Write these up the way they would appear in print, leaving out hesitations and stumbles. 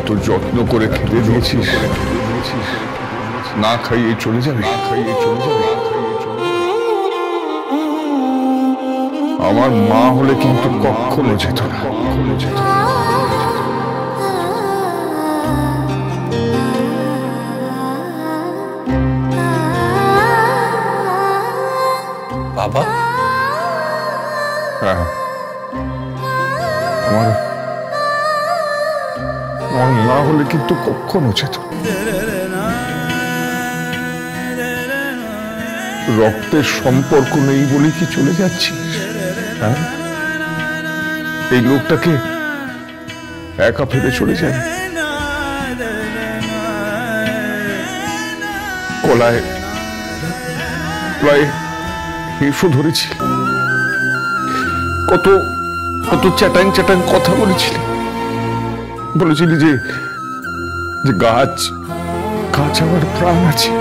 এত যত্ন করে খেতে দিয়েছিস, না খাইয়ে চলে যাবে, আমার মা হলে কিন্তু কখনো যেত না। বাবা, হ্যাঁ, আমার মা হলে কিন্তু কখনো যেত না। রক্তের সম্পর্ক নেই বলে কি চলে যাচ্ছিস? হ্যাঁ, এই লোকটাকে একা ফেলে চলে যাবে। গলায় প্রায় হেঁসো ধরেছি, কত কত চ্যাটাং চ্যাটাং কথা বলেছিলি, বলেছিলি যে গাছ গাছ আমার প্রাণ আছে,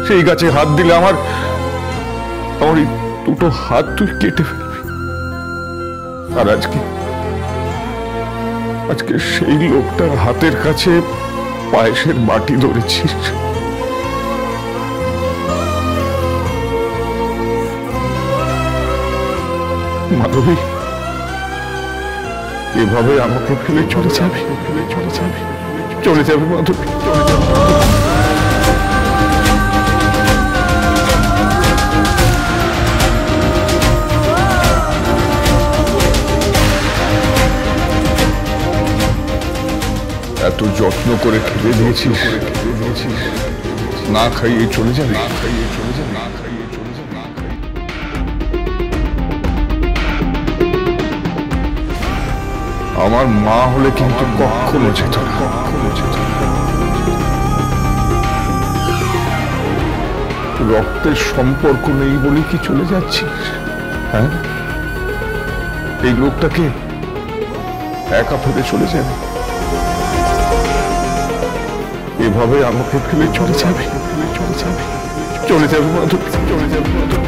সেই গাছে হাত দিলে আমার এই দুটো হাত তুই কেটে ফেলবি। আর আজকে সেই লোকটার হাতের কাছে পায়েসের বাটি ধরেছিস। মাধবী, এভাবে আমাকে ফেলে চলে যাবে মাধবী, চলে যাবে। এত যত্ন করে খেতে দিয়েছিস, না খাইয়ে চলে যাবে, আমার মা হলে কিন্তু কখনো যেত না। রক্তের সম্পর্ক নেই বলে কি চলে যাচ্ছিস? হ্যাঁ, এই লোকটাকে একা ফেলে চলে যাবে, এভাবে আমাকে ফেলে চলে যাবে মাধবী, চলে যাবে মাধবী।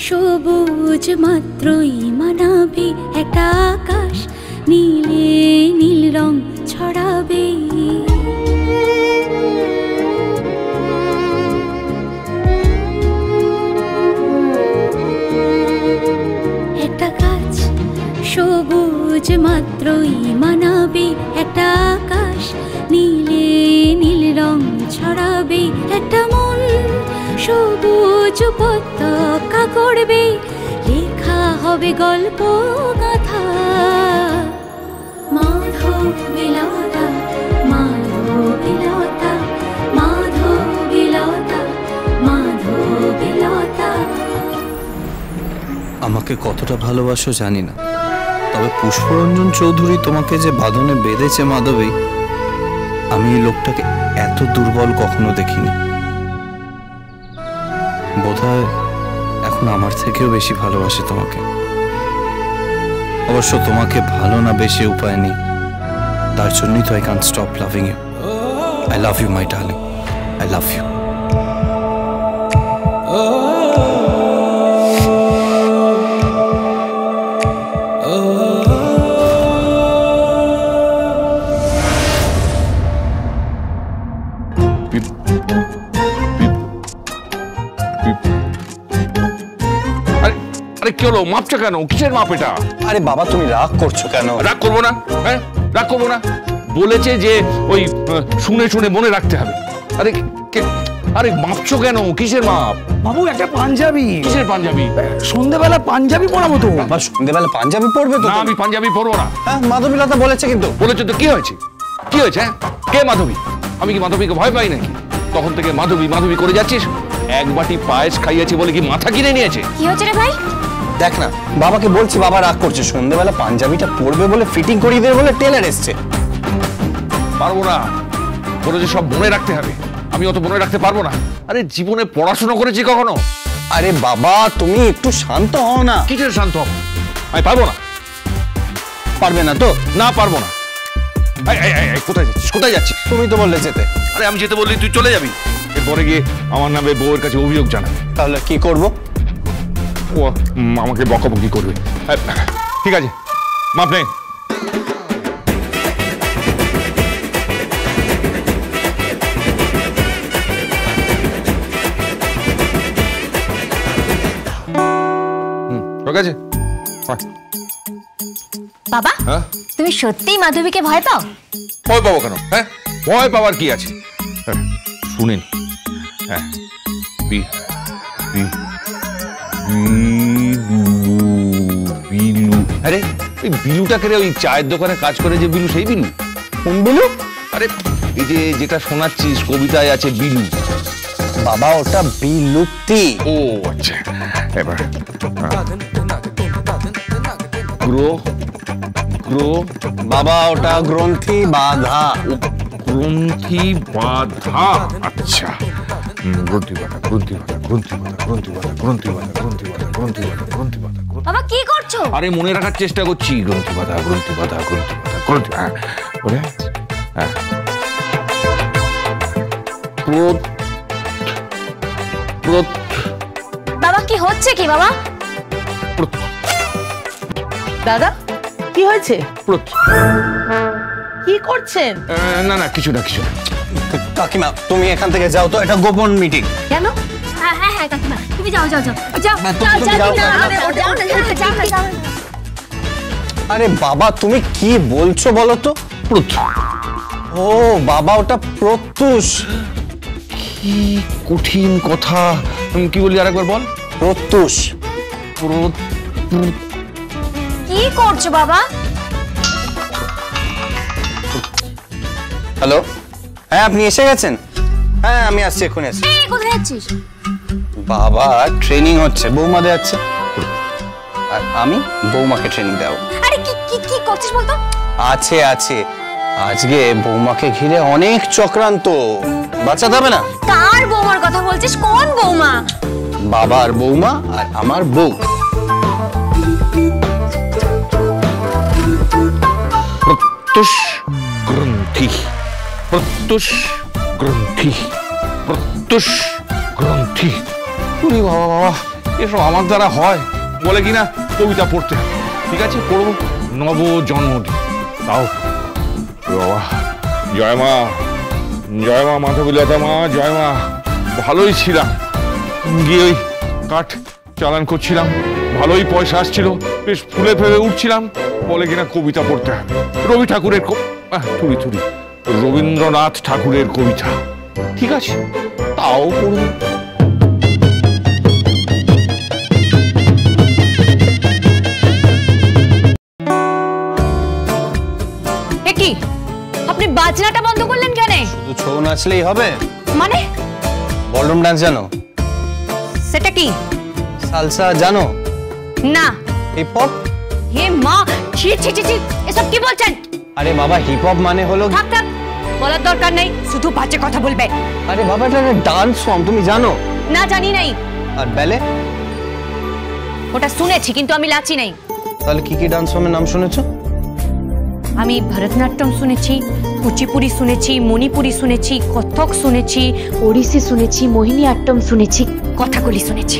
সবুজ মাত্রই মানাবে, একটা আকাশ নীলে নীল রং ছড়াবে। একটা গাছ সবুজ মাত্রই মানাবে, একটা আকাশ নীলে নীল রং ছড়াবে। একটা মন সবুজ পতাকা করবে, লেখা হবে গল্প গাথা। মাধবীলতা মাধবীলতা মাধবীলতা মাধবীলতা। আমাকে কতটা ভালোবাসো জানি না, তবে পুষ্পরঞ্জন চৌধুরী তোমাকে যে বাঁধনে বেঁধেছে মাধবী, আমি এই লোকটাকে এত দুর্বল কখনো দেখিনি। বোধহয় এখন আমার থেকেও বেশি ভালোবাসে তোমাকে। অবশ্য তোমাকে ভালো না বেশি উপায় নেই, তার জন্যই তো I can't stop loving you. I love you my darling, I love you. আরে কি হলো, মাপটা কেন? কিসের মাপ এটা? আরে বাবা, তুমি রাগ করছো কেন? রাগ করবো না, হ্যাঁ রাগ করবো না। বলেছে যে ওই শুনে শুনে মনে রাখতে হবে। আরে আরে মাপছো কেন? কিসের মাপ? বাবু, একটা পাঞ্জাবি। কিসের পাঞ্জাবি? সন্ধ্যেবেলা পাঞ্জাবি পরাবো তো। সন্ধ্যেবেলা পাঞ্জাবি পরবে তো? না, আমি পাঞ্জাবি পরবো না। হ্যাঁ, মাধবীলতা বলেছে কিন্তু। বলেছে তো, কি হয়েছে? কি হয়েছে? হ্যাঁ, কে মাধবী? আমি কি মাধবীকে ভয় পাই নাকি? তখন থেকে মাধবী মাধবী করে যাচ্ছিস, এক বাটি পায়েস খাইয়েছে বলে কি মাথা কিনে নিয়েছে? কি হচ্ছে রে ভাই? দেখ না, বাবাকে বলছি, বাবা রাগ করছে। সন্ধ্যেবেলা পাঞ্জাবিটা পরবে বলে, ফিটিং করিয়ে দেবে বলে টেলার এসছে। পারবো না, বলে যে সব মনে রাখতে হবে, আমি অত মনে রাখতে পারবো না। আরে জীবনে পড়াশোনা করেছি কখনো? আরে বাবা, তুমি একটু শান্ত হও না। কিসের শান্ত হবো? আমি পারবো না। পারবে না তো? না, পারবো না। কোথায় যাচ্ছিস? কোথায় যাচ্ছিস? তুমি তো বললে যেতে। আরে আমি যেতে বললি তুই চলে যাবি, এরপরে গিয়ে আমার নামে বউয়ের কাছে অভিযোগ জানাবি। তাহলে কি করব? ও আমাকে বকাবকি করবে। ঠিক আছে, মাপ নেই। ঠিক আছে। বাবা, হ্যাঁ, তুমি সত্যিই মাধবীকে ভয় পাও? ভয় পাবো কেন? হ্যাঁ, ভয় পাওয়ার কি আছে? শুনেন, হ্যাঁ, বিলু। আরে ওই বিলুটাকে রে, ওই চায়ের দোকানে কাজ করে যে বিলু, সেই বিলু? কোন বিলু? আরে এই যে যেটা শোনাচ্ছিস কবিতায় আছে বিলু। বাবা, ওটা বিলুপ্তি। ও আচ্ছা, এবার গ্রো গ্রো বাবা, ওটা গ্রন্থি বাঁধা। গ্রন্থি বাঁধা। আচ্ছা, গ্রন্থি বাঁধা, গ্রন্থি বাঁধা, গ্রন্থি বাঁধা, গ্রন্থি বাঁধা, গ্রন্থি বাঁধা, গ্রন্থি বাঁধা, গ্রন্থি বাঁধা, গ্রন্থি বাঁধা। বাবা কি করছো? আরে মনে রাখার চেষ্টা করছি। গ্রন্থি বাঁধা, গ্রন্থি বাঁধা, গ্রন্থি বাঁধা, গ্রন্থি। হ্যাঁ, বলে হ্যাঁ, বাবা কি হচ্ছে কি বাবা? দাদা, কি হয়েছে? কি করছেন? না না, কিছু না, কিছু না। কাকিমা, তুমি এখান থেকে যাও তো, এটা গোপন মিটিং। কেন? হ্যাঁ হ্যাঁ হ্যাঁ কাকিমা, তুমি যাও যাও যাও যাও না, যাও তুমি যাও যাও, যাও, যাও, যাও, যাও না, যাও না, যাও না, যাও না। আরে বাবা, তুমি কি বলছো বলো তো? ও বাবা, ওটা প্রত্যুষ। কি কঠিন কথা। কি বলি আরেকবার বল? প্রত্যুষ। কি করছো বাবা? হ্যালো, হ্যাঁ আপনি এসে গেছেন? হ্যাঁ আমি আসছি, এক্ষুনি আসছি। এই কোথায় যাচ্ছিস? বাবা, ট্রেনিং হচ্ছে, বৌমাদের যাচ্ছে, আর আমি বৌমাকে ট্রেনিং দেব। আরে কি কি কি করছিস বলতো? আছে আছে, আজকে বৌমাকে ঘিরে অনেক চক্রান্ত, বাঁচাতে হবে না? কার বৌমার কথা বলছিস? কোন বৌমা? বাবার বৌমা আর আমার বউ। প্রত্যুষ গ্রন্থি, প্রত্যুষ গ্রন্থি, প্রত্যুষ গ্রন্থি। ওরে বাবা বাবা, এসব আমার দ্বারা হয়? বলে কিনা কবিতা পড়তে হবে। ঠিক আছে, পড়বো। নব জন্মদিন, তাও বাবা। জয় মা, জয় মা মাধবীলতা মা, জয় মা। ভালোই ছিলাম, গিয়ে ওই কাঠ চালান করছিলাম, ভালোই পয়সা আসছিল, বেশ ফুলে ফেলে উঠছিলাম। বলে কিনা কবিতা পড়তে হবে, রবি ঠাকুরের থুড়ি থুড়ি রবীন্দ্রনাথ ঠাকুরের কবিতা। ঠিক আছে, তাও পড়ব। কি আপনি বাজনাটা বন্ধ করলেন কেন? শুধু ছৌ নাচলেই হবে? মানে বলরুম ডান্স জানো? সেটা কি? সালসা জানো? না। Hip hop? হে মা, ছি ছি ছি ছি, এসব কি বলছেন? আরে বাবা, হিপ হপ মানে হলো। থাক থাক, বলার দরকার নেই, শুধু বাজে কথা বলবে। আরে বাবা, এটা ডান্স ফর্ম, তুমি জানো? না, জানি নাই। আর ব্যালে? ওটা শুনেছি, কিন্তু আমি নাচি নাই। তাহলে কি কি ডান্স ফর্মের নাম শুনেছো? আমি ভরতনাট্যম শুনেছি, কুচিপুড়ি শুনেছি, মণিপুরি শুনেছি, কত্থক শুনেছি, ওড়িশি শুনেছি, মোহিনী আট্টম শুনেছি, কথাকলি শুনেছি।